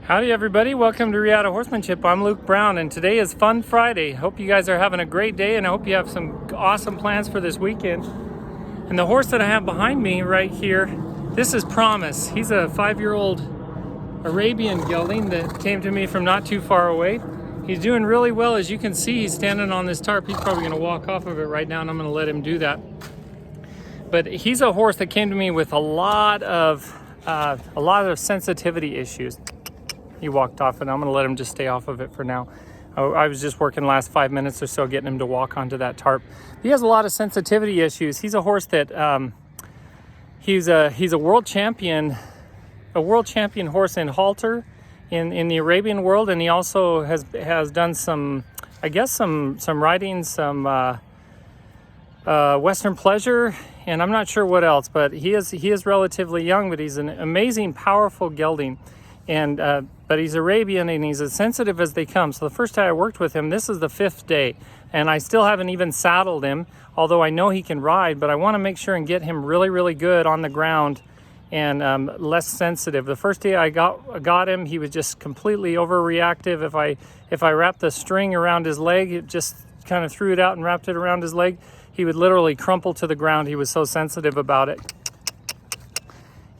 Howdy everybody, welcome to Reata Horsemanship. I'm Luke Brown and today is Fun Friday. Hope you guys are having a great day and I hope you have some awesome plans for this weekend. And the horse that I have behind me right here, this is Promise. He's a 5-year-old Arabian gelding that came to me from not too far away. He's doing really well. As you can see, he's standing on this tarp. He's probably going to walk off of it right now and I'm going to let him do that. But he's a horse that came to me with a lot of sensitivity issues. He walked off and I'm gonna let him just stay off of it for now. I was just working the last 5 minutes or so getting him to walk onto that tarp. He has a lot of sensitivity issues. He's a horse that he's a world champion horse in halter in the Arabian world, and he also has done some riding, some Western pleasure, and I'm not sure what else, but he is relatively young, but he's an amazing, powerful gelding. And but he's Arabian and he's as sensitive as they come. So the first day I worked with him, this is the 5th day, and I still haven't even saddled him, although I know he can ride, but I want to make sure and get him really, really good on the ground and less sensitive. The first day I got him, he was just completely overreactive. If I wrapped the string around his leg, it just kind of threw it out and wrapped it around his leg, he would literally crumple to the ground. He was so sensitive about it.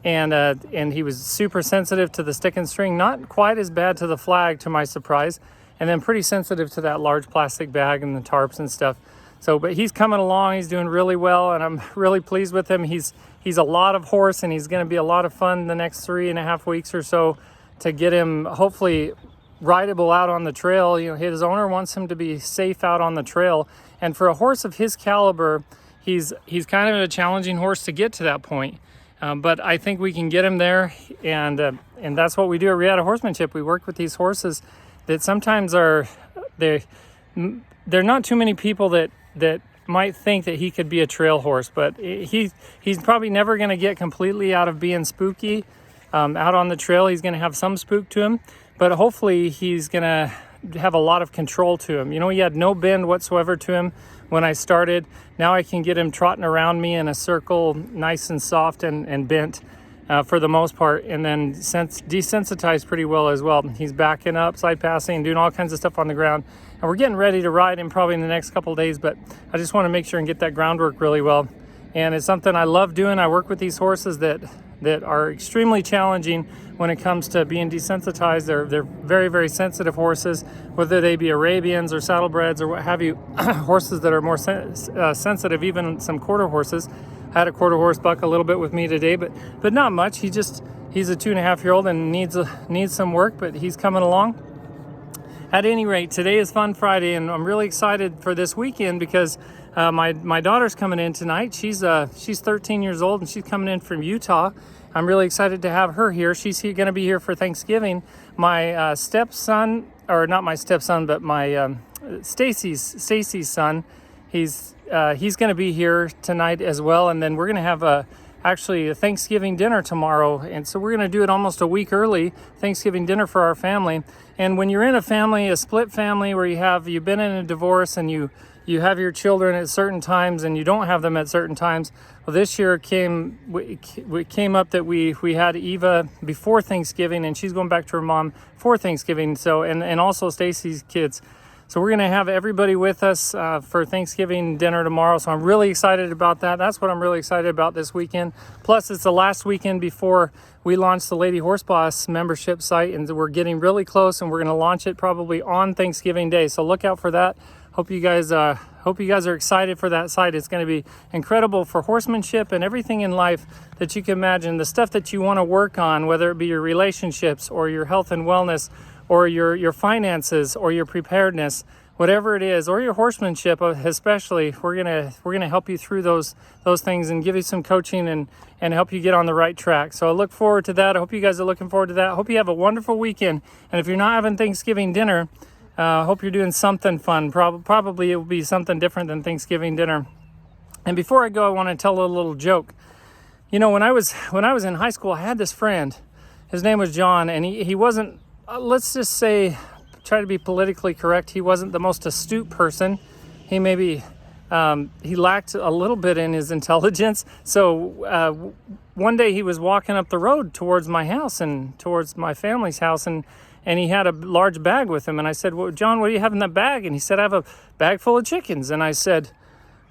And he was super sensitive to the stick and string, not quite as bad to the flag, to my surprise, and then pretty sensitive to that large plastic bag and the tarps and stuff. So, but he's coming along, he's doing really well, and I'm really pleased with him. He's a lot of horse, and he's going to be a lot of fun the next 3.5 weeks or so to get him hopefully rideable out on the trail. You know, his owner wants him to be safe out on the trail, and for a horse of his caliber, he's kind of a challenging horse to get to that point. But I think we can get him there, and that's what we do at Reata Horsemanship. We work with these horses that sometimes they're not too many people that might think that he could be a trail horse, but he's probably never going to get completely out of being spooky out on the trail. He's going to have some spook to him, but hopefully he's going to have a lot of control to him. You know, he had no bend whatsoever to him when I started. Now I can get him trotting around me in a circle, nice and soft and bent for the most part, and then desensitized pretty well as well. He's backing up, side passing, doing all kinds of stuff on the ground, and we're getting ready to ride him probably in the next couple of days, but I just want to make sure and get that groundwork really well. And it's something I love doing. I work with these horses that are extremely challenging when it comes to being desensitized. They're very, very sensitive horses, whether they be Arabians or saddlebreds or what have you, horses that are more sensitive, even some quarter horses. I had a quarter horse buck a little bit with me today, but not much. He's a 2.5-year-old and needs some work, but he's coming along. At any rate, today is Fun Friday, and I'm really excited for this weekend because my daughter's coming in tonight. She's 13 years old and she's coming in from Utah. I'm really excited to have her here. She's going to be here for Thanksgiving. My stepson, or not my stepson, but my Stacy's son, he's going to be here tonight as well. And then we're going to have actually a Thanksgiving dinner tomorrow, and so we're going to do it almost a week early, Thanksgiving dinner for our family. And when you're in a family, a split family, where you've been in a divorce and you have your children at certain times and you don't have them at certain times, well, this year came up that we had Eva before Thanksgiving, and she's going back to her mom for Thanksgiving. So and also Stacy's kids. So we're going to have everybody with us for Thanksgiving dinner tomorrow. So I'm really excited about that. That's what I'm really excited about this weekend. Plus, it's the last weekend before we launch the Lady Horse Boss membership site, and we're getting really close, and we're going to launch it probably on Thanksgiving Day. So look out for that. Hope you guys are excited for that site. It's going to be incredible for horsemanship and everything in life that you can imagine. The stuff that you want to work on, whether it be your relationships or your health and wellness, or your finances, or your preparedness, whatever it is, or your horsemanship especially, we're gonna help you through those things and give you some coaching and help you get on the right track. So I look forward to that. I hope you guys are looking forward to that. I hope you have a wonderful weekend. And if you're not having Thanksgiving dinner, I hope you're doing something fun. Probably it will be something different than Thanksgiving dinner. And before I go, I want to tell a little joke. You know, when I was in high school, I had this friend. His name was John, and he wasn't, let's just say, try to be politically correct, he wasn't the most astute person. He maybe he lacked a little bit in his intelligence. So one day he was walking up the road towards my house and towards my family's house, and he had a large bag with him. And I said, well, John, what do you have in that bag? And he said, I have a bag full of chickens. And I said,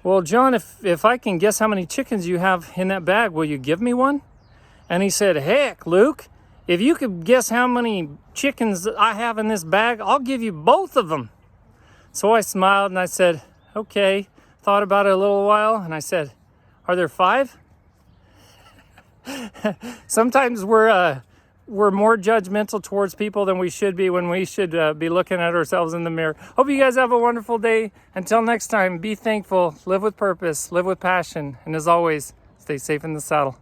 well, John, if I can guess how many chickens you have in that bag, will you give me one? And he said, heck, Luke, if you could guess how many chickens I have in this bag, I'll give you both of them. So I smiled and I said, okay. Thought about it a little while and I said, are there 5? Sometimes we're more judgmental towards people than we should be when we should be looking at ourselves in the mirror. Hope you guys have a wonderful day. Until next time, be thankful, live with purpose, live with passion, and as always, stay safe in the saddle.